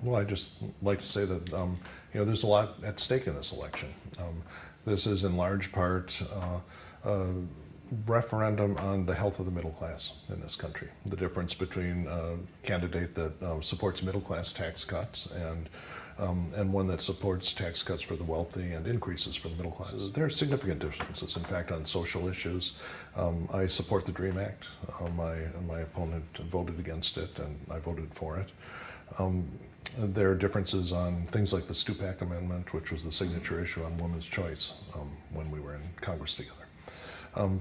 Well, I just like to say that there's a lot at stake in this election. This is in large part a referendum on the health of the middle class in this country. The difference between a candidate that supports middle class tax cuts and one that supports tax cuts for the wealthy and increases for the middle class. There are significant differences. In fact, on social issues, I support the DREAM Act. My opponent voted against it, and I voted for it. There are differences on things like the Stupak Amendment, which was the signature issue on women's choice when we were in Congress together.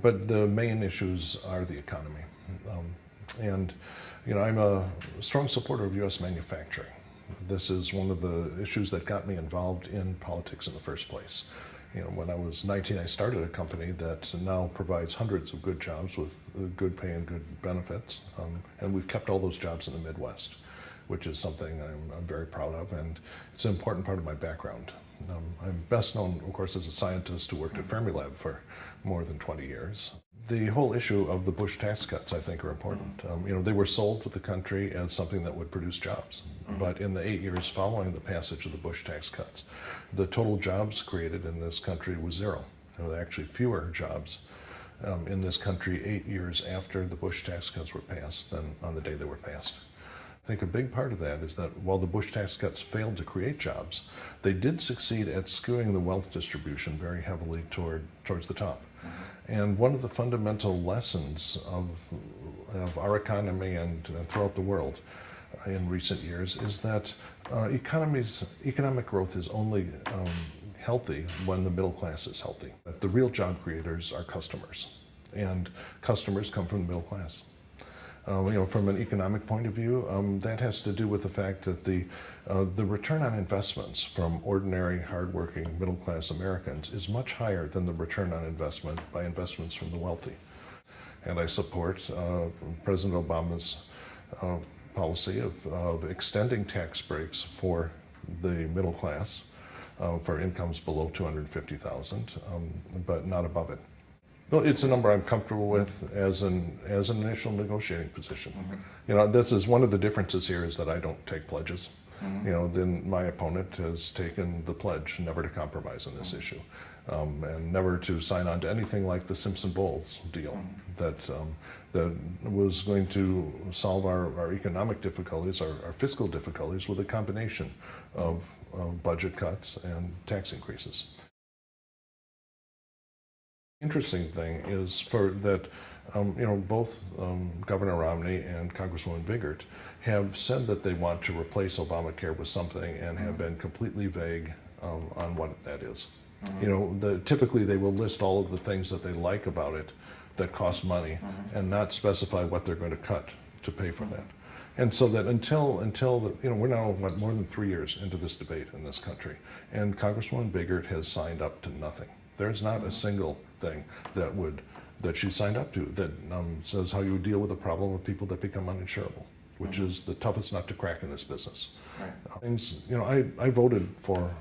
But the main issues are the economy. I'm a strong supporter of U.S. manufacturing. This is one of the issues that got me involved in politics in the first place. When I was 19, I started a company that now provides hundreds of good jobs with good pay and good benefits. And we've kept all those jobs in the Midwest, which is something I'm very proud of, and it's an important part of my background. I'm best known, of course, as a scientist who worked at Fermilab for more than 20 years. The whole issue of the Bush tax cuts, I think, are important. They were sold to the country as something that would produce jobs. But in the 8 years following the passage of the Bush tax cuts, the total jobs created in this country was zero. There were actually fewer jobs in this country 8 years after the Bush tax cuts were passed than on the day they were passed. I think a big part of that is that while the Bush tax cuts failed to create jobs, they did succeed at skewing the wealth distribution very heavily towards the top. And one of the fundamental lessons of our economy and throughout the world in recent years is that economic growth is only healthy when the middle class is healthy. That the real job creators are customers, and customers come from the middle class. From an economic point of view, that has to do with the fact that the return on investments from ordinary, hardworking, middle-class Americans is much higher than the return on investment by investments from the wealthy. And I support President Obama's policy of extending tax breaks for the middle class for incomes below $250,000, but not above it. Well, it's a number I'm comfortable with as an initial negotiating position. This is one of the differences here is that I don't take pledges. Then my opponent has taken the pledge never to compromise on this issue, and never to sign on to anything like the Simpson-Bowles deal that was going to solve our economic difficulties, our fiscal difficulties, with a combination of budget cuts and tax increases. Interesting thing is both Governor Romney and Congresswoman Biggert have said that they want to replace Obamacare with something and have been completely vague on what that is. Typically they will list all of the things that they like about it that cost money and not specify what they're going to cut to pay for that. And so that until we're now more than 3 years into this debate in this country, and Congresswoman Biggert has signed up to nothing. There's not a single thing that she signed up to that says how you deal with the problem of people that become uninsurable, which is the toughest nut to crack in this business. Right. I voted for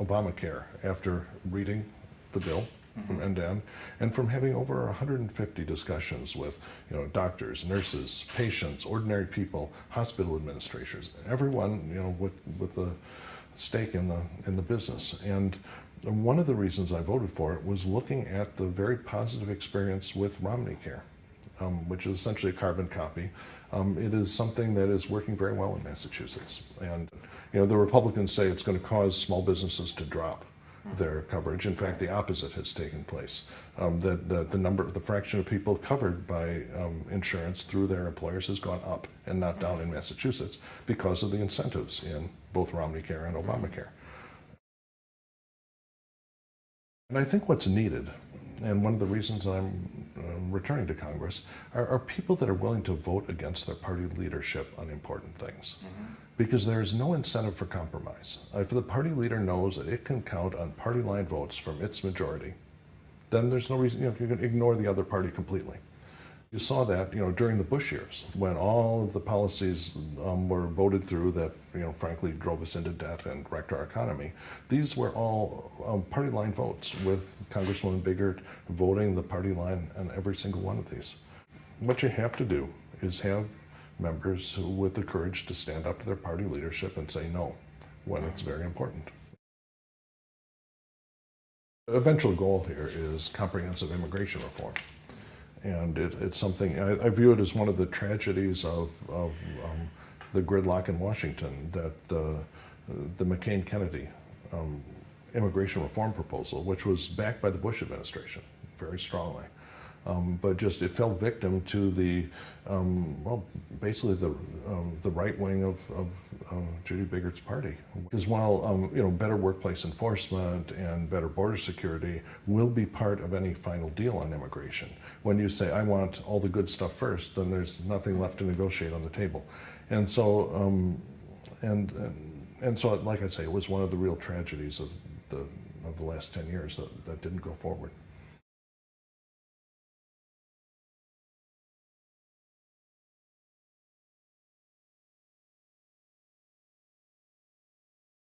Obamacare after reading the bill from end to end, and from having over 150 discussions with doctors, nurses, patients, ordinary people, hospital administrators, everyone with a stake in the business. And one of the reasons I voted for it was looking at the very positive experience with Romneycare, which is essentially a carbon copy. It is something that is working very well in Massachusetts. And the Republicans say it's going to cause small businesses to drop their coverage. In fact, the opposite has taken place. The fraction of people covered by insurance through their employers has gone up and not down in Massachusetts because of the incentives in both Romneycare and Obamacare. And I think what's needed, and one of the reasons I'm returning to Congress, are people that are willing to vote against their party leadership on important things. Because there is no incentive for compromise. If the party leader knows that it can count on party line votes from its majority, then there's no reason you can ignore the other party completely. You saw that during the Bush years, when all of the policies were voted through that frankly drove us into debt and wrecked our economy. These were all party line votes, with Congresswoman Biggert voting the party line on every single one of these. What you have to do is have members with the courage to stand up to their party leadership and say no when it's very important. The eventual goal here is comprehensive immigration reform. And it's something, I view it as one of the tragedies of the gridlock in Washington, that the McCain-Kennedy immigration reform proposal, which was backed by the Bush administration very strongly, but just it fell victim to the, well, basically the right wing of Judy Biggart's party. Because while you know, better workplace enforcement and better border security will be part of any final deal on immigration, when you say I want all the good stuff first, then there's nothing left to negotiate on the table. And so and so, like I say, it was one of the real tragedies of the last 10 years that didn't go forward.